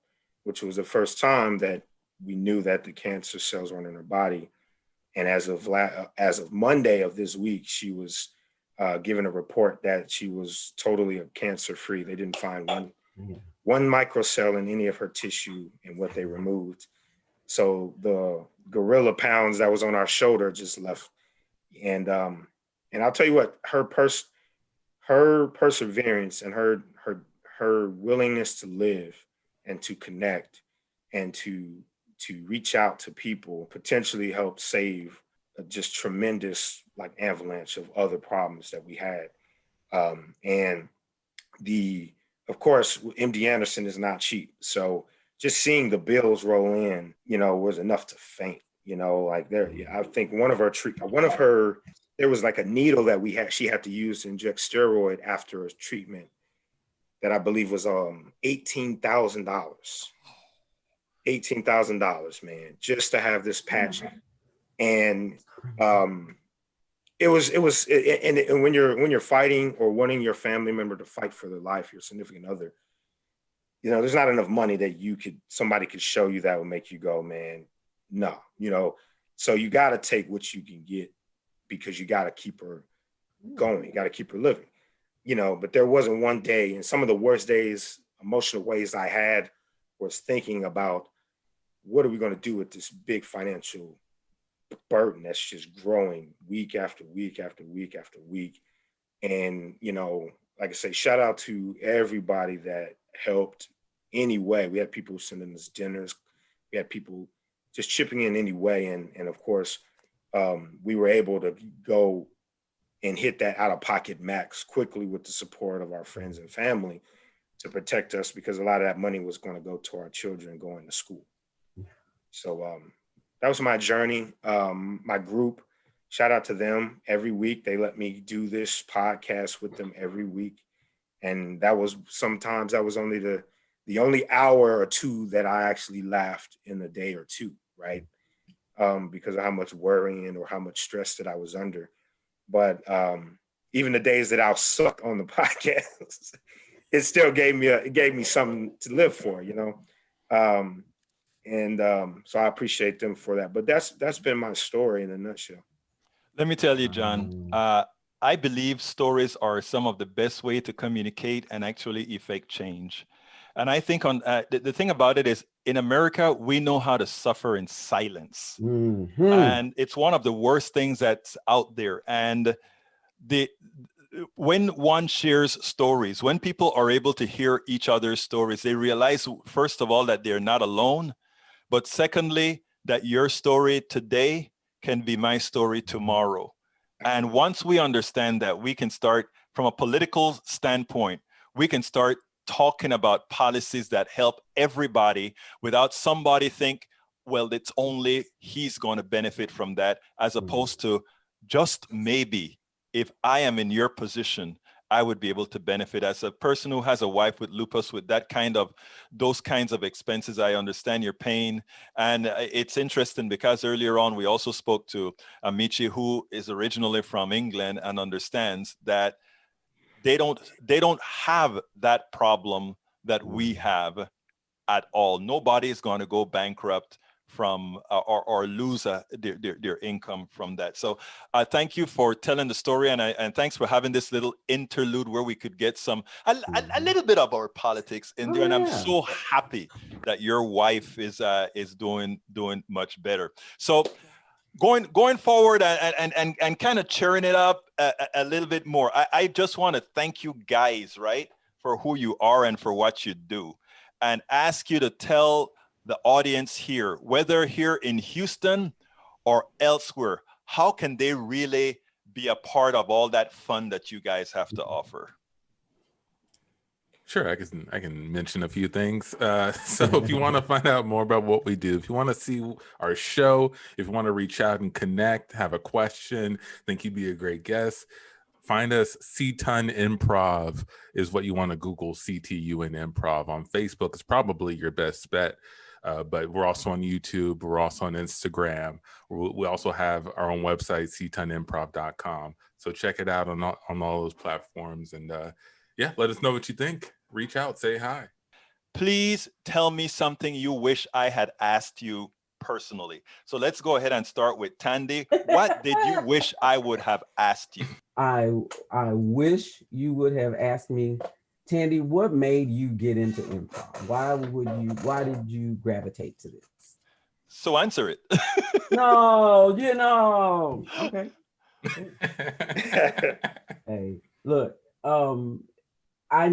which was the first time that we knew that the cancer cells weren't in her body. And as of Monday of this week, she was given a report that she was totally cancer-free. They didn't find one microcell in any of her tissue in what they removed. So the gorilla pounds that was on our shoulder just left. And I'll tell you what, her perseverance and her willingness to live and to connect and to reach out to people potentially helped save just tremendous like avalanche of other problems that we had. And of course, MD Anderson is not cheap. So just seeing the bills roll in, was enough to faint, like I think there was like a needle that she had to use to inject steroid after a treatment that I believe was $18,000. $18,000, man, just to have this patch. And and when you're fighting or wanting your family member to fight for their life, your significant other, there's not enough money that somebody could show you that would make you go, man, no, so you got to take what you can get because you got to keep her going. You got to keep her living, but there wasn't one day, and some of the worst days, emotional ways I had was thinking about what are we going to do with this big financial burden that's just growing week after week after week after week. And, like I say, shout out to everybody that helped anyway. We had people sending us dinners. We had people just chipping in anyway. And of course, we were able to go and hit that out-of-pocket max quickly with the support of our friends and family to protect us, because a lot of that money was going to go to our children going to school. So that was my journey. My group, shout out to them. Every week they let me do this podcast with them every week. And sometimes that was only the only hour or two that I actually laughed in a day or two, right? Because of how much worrying or how much stress that I was under. But even the days that I was sucked on the podcast, it still gave me something to live for, so I appreciate them for that. But that's been my story in a nutshell. Let me tell you, John, I believe stories are some of the best way to communicate and actually effect change. And I think the thing about it is, in America, we know how to suffer in silence. Mm-hmm. And it's one of the worst things that's out there. And when one shares stories, when people are able to hear each other's stories, they realize, first of all, that they're not alone. But secondly, that your story today can be my story tomorrow. And once we understand that, we can start from a political standpoint, we can start talking about policies that help everybody without somebody think, well, it's only he's going to benefit from that, as opposed to just maybe if I am in your position, I would be able to benefit. As a person who has a wife with lupus, with those kinds of expenses, I understand your pain. And it's interesting because earlier on, we also spoke to Amici, who is originally from England and understands that they don't have that problem that we have at all. Nobody is going to go bankrupt from or lose their income from that. So thank you for telling the story, and thanks for having this little interlude where we could get a little bit of our politics in there. And I'm so happy that your wife is doing much better. So going forward and kind of cheering it up a little bit more, I just want to thank you guys, right, for who you are and for what you do, and ask you to tell the audience here, whether here in Houston or elsewhere, how can they really be a part of all that fun that you guys have to offer? Sure, I can mention a few things. So if you want to find out more about what we do, if you want to see our show, if you want to reach out and connect, have a question, think you'd be a great guest, find us. C-Ton Improv is what you want to Google. CTUN Improv on Facebook is probably your best bet. But we're also on YouTube. We're also on Instagram. We also have our own website, ctonimprov.com. So check it out on all those platforms. And let us know what you think. Reach out, say hi. Please tell me something you wish I had asked you personally. So let's go ahead and start with Tandy. What did you wish I would have asked you? I wish you would have asked me, Tandy, what made you get into improv? Why did you gravitate to this? So answer it. No, okay. Hey, look, I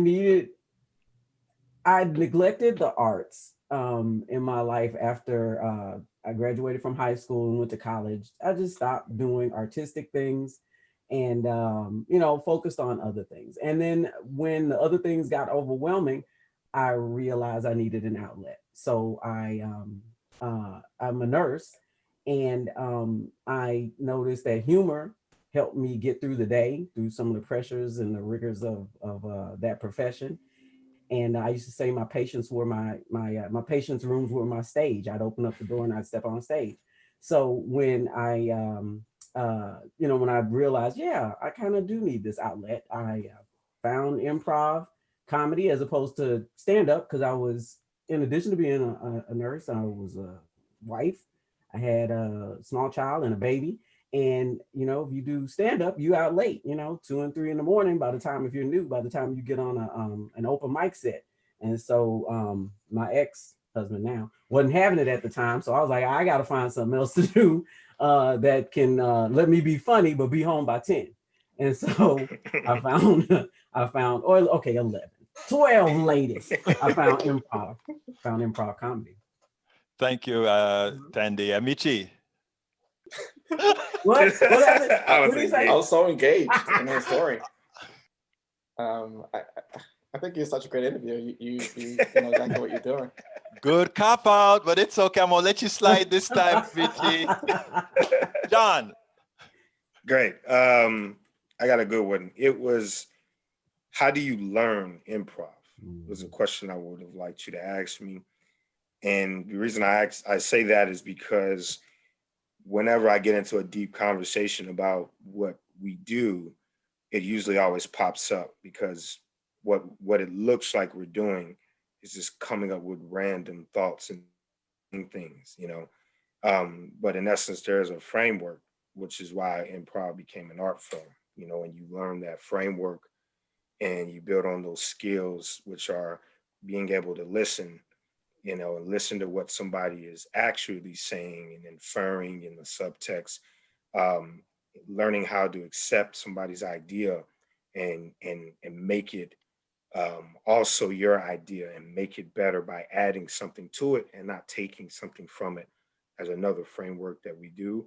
neglected the arts in my life after I graduated from high school and went to college. I just stopped doing artistic things and, focused on other things. And then when the other things got overwhelming, I realized I needed an outlet. So I'm a nurse, and I noticed that humor helped me get through the day, through some of the pressures and the rigors of that profession. And I used to say my patients were my patients' rooms were my stage. I'd open up the door and I'd step on stage. So when when I realized, yeah, I kind of do need this outlet, I found improv comedy as opposed to stand up, because I was, in addition to being a nurse, I was a wife. I had a small child and a baby. And if you do stand up, you out late, 2 and 3 in the morning. By the time, if you're new, by the time you get on an open mic set. And so my ex-husband now wasn't having it at the time. So I was like, I got to find something else to do that can let me be funny, but be home by 10. And so I found, or okay, 11, 12 latest. I found improv comedy. Thank you, Tandy. Michi. What happened? I What did you say? was so engaged in her story. I think you're such a great interview. You know exactly what you're doing. Good cop out, but it's okay. I'm gonna let you slide this time, Michi. John. Great. I got a good one. It was, how do you learn improv? Was a question I would have liked you to ask me. And the reason I say that is because whenever I get into a deep conversation about what we do, it usually always pops up, because what it looks like we're doing is just coming up with random thoughts and things, but in essence, there's a framework, which is why improv became an art form, and you learn that framework and you build on those skills, which are being able to listen, and listen to what somebody is actually saying and inferring in the subtext, learning how to accept somebody's idea and make it also your idea, and make it better by adding something to it and not taking something from it, as another framework that we do.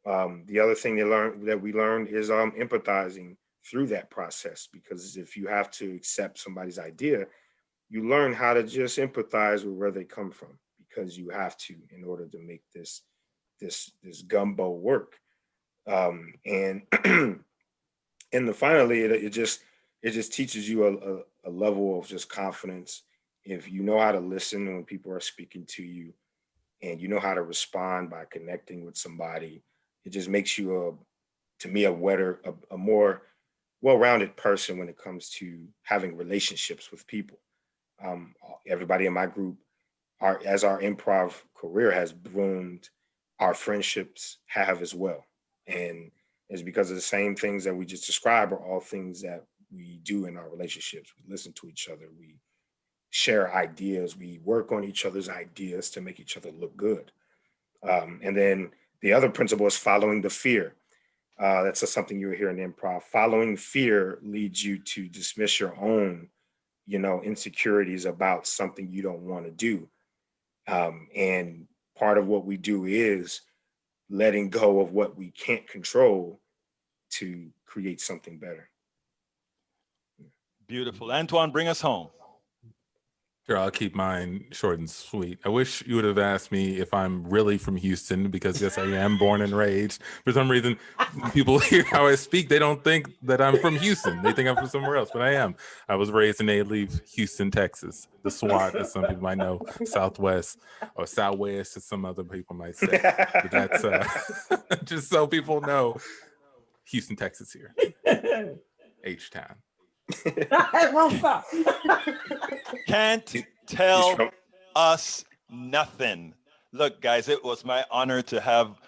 The other thing that we learned is empathizing through that process, because if you have to accept somebody's idea, you learn how to just empathize with where they come from, because you have to, in order to make this gumbo work. And finally, it just teaches you a level of just confidence. If you know how to listen when people are speaking to you, and you know how to respond by connecting with somebody, it just makes you to me, a more well-rounded person when it comes to having relationships with people. Everybody in my group, as our improv career has bloomed, our friendships have as well. And it's because of the same things that we just described are all things that we do in our relationships. We listen to each other, we share ideas, we work on each other's ideas to make each other look good. And then the other principle is following the fear. That's something you hear in improv. Following fear leads you to dismiss your own, insecurities about something you don't want to do. And part of what we do is letting go of what we can't control to create something better. Beautiful. Antoine, bring us home. Sure, I'll keep mine short and sweet. I wish you would have asked me if I'm really from Houston, because yes, I am born and raised. For some reason, people hear how I speak, they don't think that I'm from Houston. They think I'm from somewhere else, but I am. I was raised in A-Leaf, Houston, Texas. The SWAT, as some people might know, Southwest, or Southwest, as some other people might say. But that's just so people know, Houston, Texas here. H-Town. Can't tell us nothing. Look, guys, it was my honor to have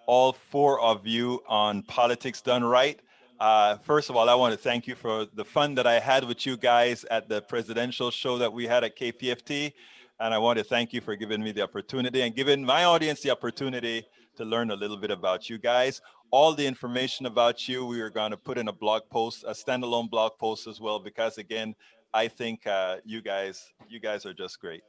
all 4 of you on Politics Done Right. First of all, I want to thank you for the fun that I had with you guys at the presidential show that we had at KPFT. And I want to thank you for giving me the opportunity and giving my audience the opportunity to learn a little bit about you guys. All the information about you, we are going to put in a blog post, a standalone blog post as well, because again, I think you guys are just great.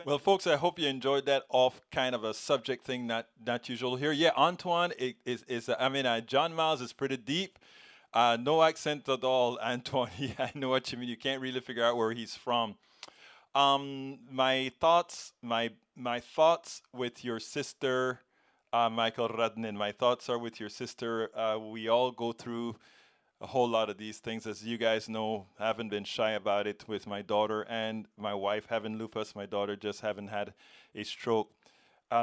Well, folks, I hope you enjoyed that off kind of a subject thing, not usual here. Yeah, Antoine is I mean, John Miles is pretty deep. No accent at all, Antoine. Yeah, I know what you mean. You can't really figure out where he's from. My thoughts with your sister, Michael Radnin. My thoughts are with your sister. We all go through a whole lot of these things, as you guys know. Haven't been shy about it with my daughter and my wife having lupus. My daughter just haven't had a stroke.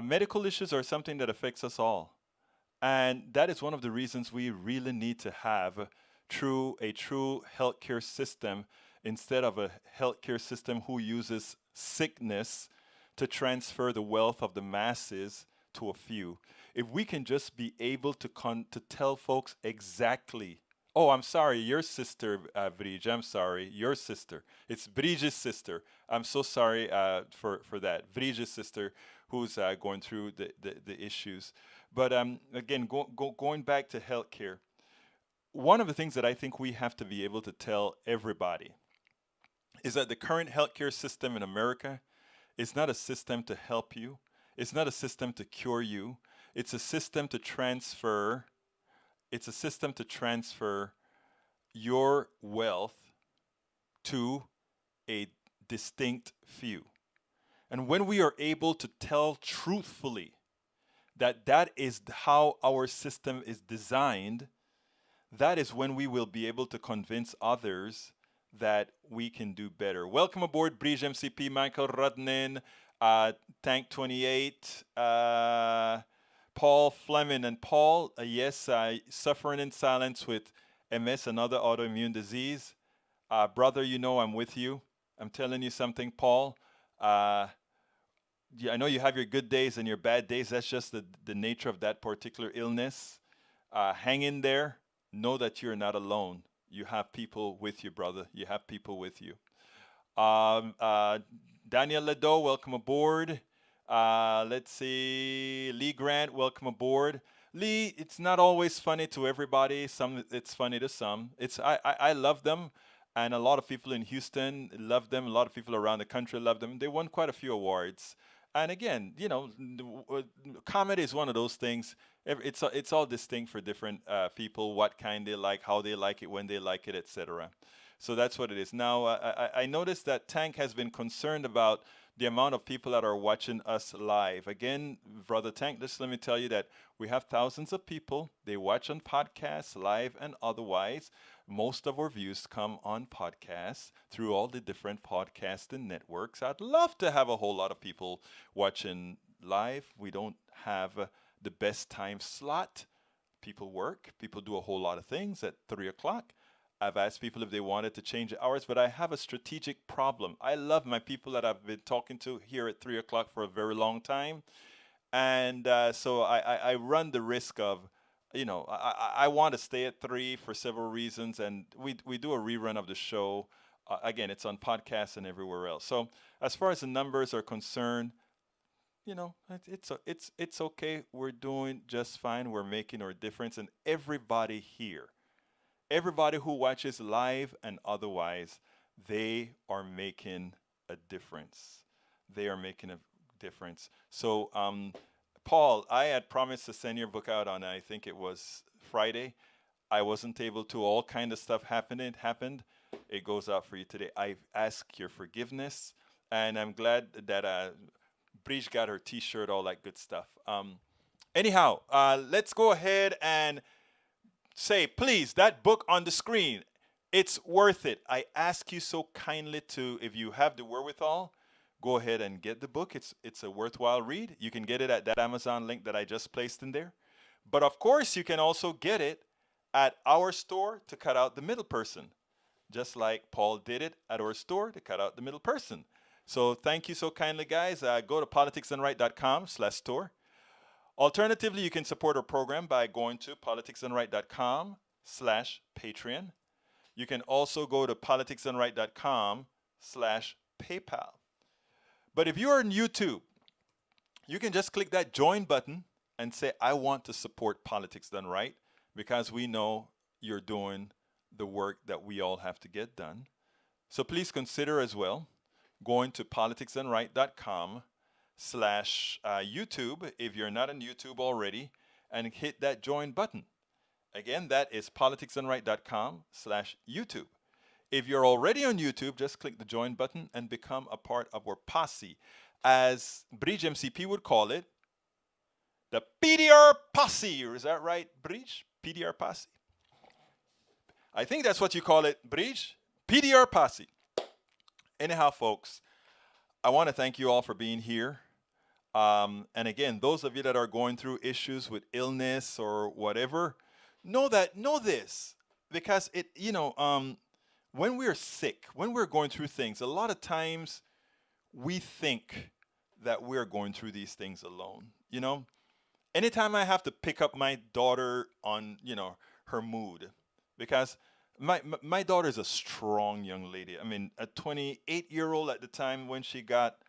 Medical issues are something that affects us all. And that is one of the reasons we really need to have a true healthcare system instead of a healthcare system who uses sickness to transfer the wealth of the masses to a few. If we can just be able to tell folks exactly, oh, I'm sorry, your sister, Brige, I'm sorry, your sister. It's Brige's sister. I'm so sorry for that. Brige's sister who's going through the issues. But again, going back to healthcare, one of the things that I think we have to be able to tell everybody is that the current healthcare system in America is not a system to help you. It's not a system to cure you. It's a system to transfer. It's a system to transfer your wealth to a distinct few. And when we are able to tell truthfully that that is how our system is designed, that is when we will be able to convince others that we can do better. Welcome aboard, Brige MCP, Michael Rudnin, Tank 28, Paul Fleming. And Paul, yes, suffering in silence with MS, another autoimmune disease. Brother, you know I'm with you. I'm telling you something, Paul. Yeah, I know you have your good days and your bad days. That's just the nature of that particular illness. Hang in there. Know that you're not alone. You have people with you, brother. You have people with you. Daniel Ledo, welcome aboard. Let's see. Lee Grant, welcome aboard. Lee, it's not always funny to everybody. It's funny to some. I love them, and a lot of people in Houston love them. A lot of people around the country love them. They won quite a few awards. And again, you know, comedy is one of those things. It's all distinct for different people. What kind they like, how they like it, when they like it, etc. So that's what it is. Now, I noticed that Tank has been concerned about the amount of people that are watching us live. Again, Brother Tank, just let me tell you that we have thousands of people. They watch on podcasts, live and otherwise. Most of our views come on podcasts through all the different podcasting networks. I'd love to have a whole lot of people watching live. We don't have the best time slot. People work. People do a whole lot of things at 3 o'clock. I've asked people if they wanted to change the hours, but I have a strategic problem. I love my people that I've been talking to here at 3 o'clock for a very long time. And so I run the risk of, you know, I want to stay at 3 for several reasons. And we do a rerun of the show. Again, it's on podcasts and everywhere else. So as far as the numbers are concerned, you know, it's okay. We're doing just fine. We're making our difference. And everybody here, everybody who watches live and otherwise, they are making a difference. They are making a difference. So, Paul, I had promised to send your book out on, I think it was Friday. I wasn't able to. All kind of stuff happened. It goes out for you today. I ask your forgiveness, and I'm glad that Brige got her T-shirt, all that good stuff. Anyhow, let's go ahead and say, please, that book on the screen, it's worth it. I ask you so kindly to, if you have the wherewithal, go ahead and get the book. It's a worthwhile read. You can get it at that Amazon link that I just placed in there. But of course, you can also get it at our store to cut out the middle person, just like Paul did it at our store to cut out the middle person. So thank you so kindly, guys. Go to politicsdoneright.com/store. Alternatively, you can support our program by going to politicsdoneright.com/Patreon. You can also go to politicsdoneright.com/PayPal. But if you're on YouTube, you can just click that join button and say, I want to support Politics Done Right, because we know you're doing the work that we all have to get done. So please consider as well. going to politicsdoneright.com/YouTube if you're not on YouTube already, and hit that join button. Again, that is politicsdoneright.com/YouTube. If you're already on YouTube, just click the join button and become a part of our posse. As Bridge MCP would call it, the PDR posse. Is that right, Bridge? PDR posse? I think that's what you call it, Bridge. PDR posse. Anyhow, folks, I want to thank you all for being here. And again, those of you that are going through issues with illness or whatever, know this, because when we're sick, when we're going through things, a lot of times we think that we're going through these things alone. Anytime I have to pick up my daughter on, her mood, because my daughter is a strong young lady. I mean, a 28-year-old at the time when she got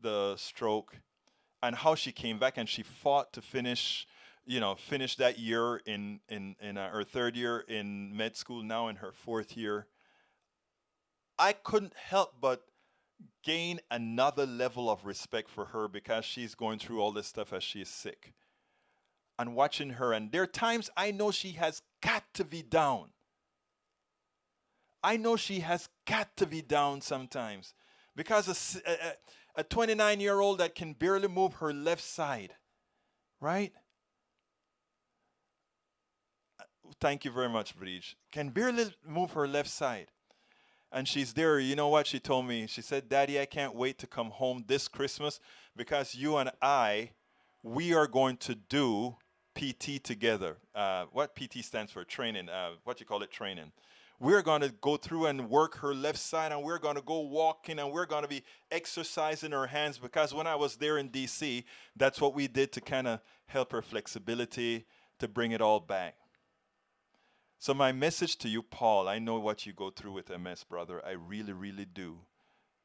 the stroke, and how she came back and she fought to finish that year in her third year in med school, now in her fourth year. I couldn't help but gain another level of respect for her because she's going through all this stuff as she's sick. And watching her, and there are times I know she has got to be down. I know she has got to be down sometimes, because a 29-year-old that can barely move her left side, right? Thank you very much, Bridge. Can barely move her left side. And she's there. You know what she told me? She said, "Daddy, I can't wait to come home this Christmas because you and we are going to do PT together." What PT stands for? Training. Training. We're going to go through and work her left side, and we're going to go walking, and we're going to be exercising her hands, because when I was there in DC, that's what we did to kind of help her flexibility, to bring it all back. So my message to you, Paul, I know what you go through with MS, brother. I really, really do.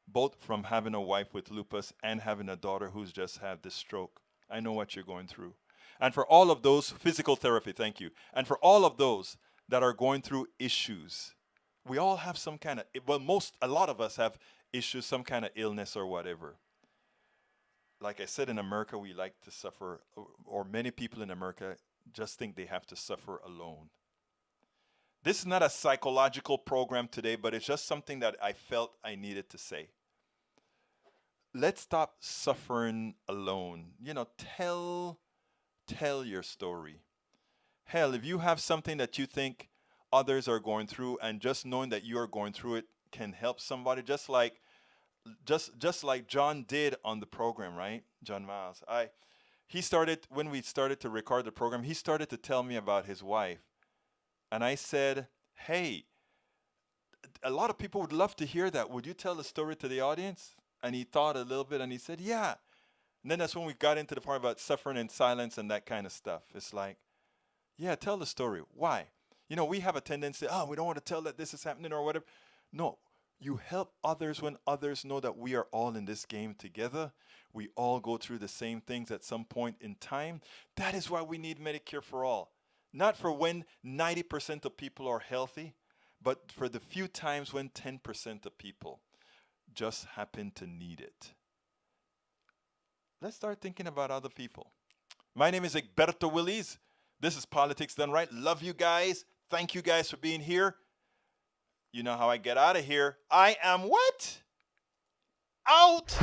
Both from having a wife with lupus and having a daughter who's just had this stroke. I know what you're going through. And for all of those, physical therapy, thank you. And for all of those that are going through issues, we all have some kind of, a lot of us have issues, some kind of illness or whatever. Like I said, in America, we like to suffer, or many people in America just think they have to suffer alone. This is not a psychological program today, but it's just something that I felt I needed to say. Let's stop suffering alone. Tell your story. Hell, if you have something that you think others are going through, and just knowing that you are going through it can help somebody, just like John did on the program, right? John Miles. When we started to record the program, he started to tell me about his wife. And I said, "Hey, a lot of people would love to hear that. Would you tell the story to the audience?" And he thought a little bit, and he said, "Yeah." And then that's when we got into the part about suffering in silence and that kind of stuff. It's like, yeah, tell the story. Why? We have a tendency, we don't want to tell that this is happening or whatever. No, you help others when others know that we are all in this game together. We all go through the same things at some point in time. That is why we need Medicare for all. Not for when 90% of people are healthy, but for the few times when 10% of people just happen to need it. Let's start thinking about other people. My name is Egberto Willies. This is Politics Done Right. Love you guys. Thank you guys for being here. You know how I get out of here. I am what? Out.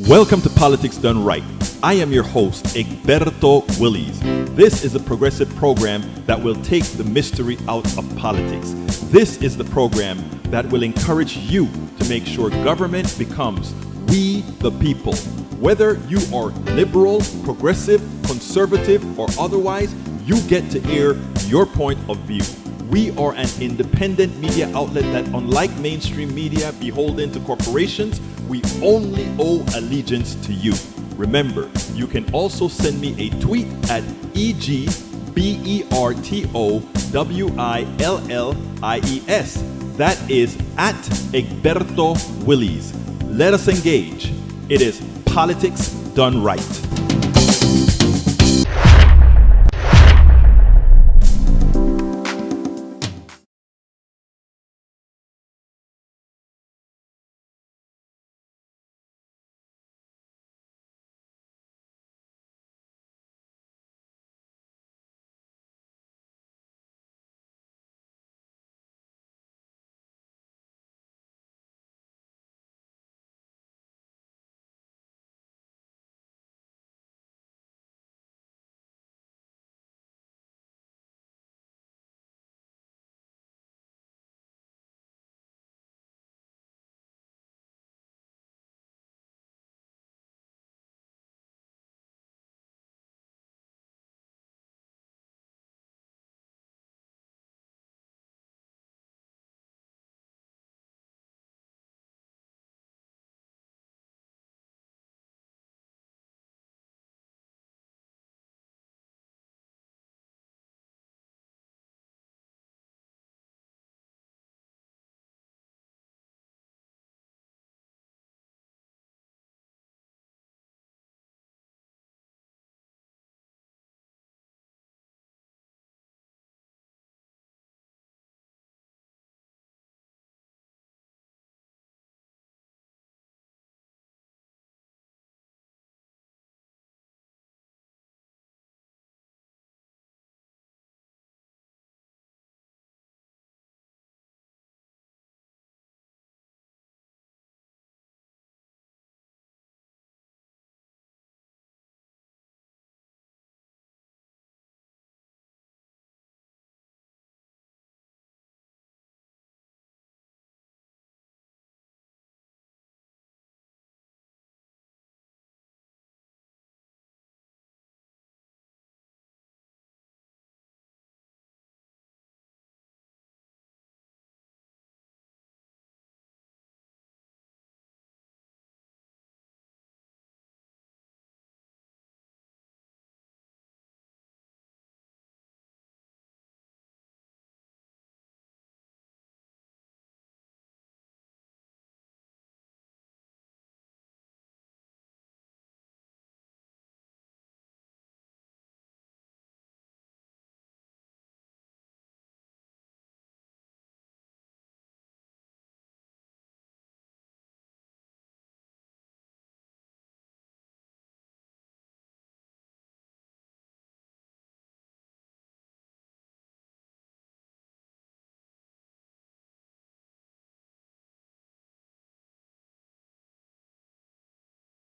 Welcome to Politics Done Right. I am your host, Egberto Willies. This is a progressive program that will take the mystery out of politics. This is the program that will encourage you to make sure government becomes we the people. Whether you are liberal, progressive, conservative, or otherwise, you get to air your point of view. We are an independent media outlet that, unlike mainstream media beholden to corporations, we only owe allegiance to you. Remember, you can also send me a tweet at EGBERTOWILLIES. That is at Egberto Willies. Let us engage. It is Politics Done Right.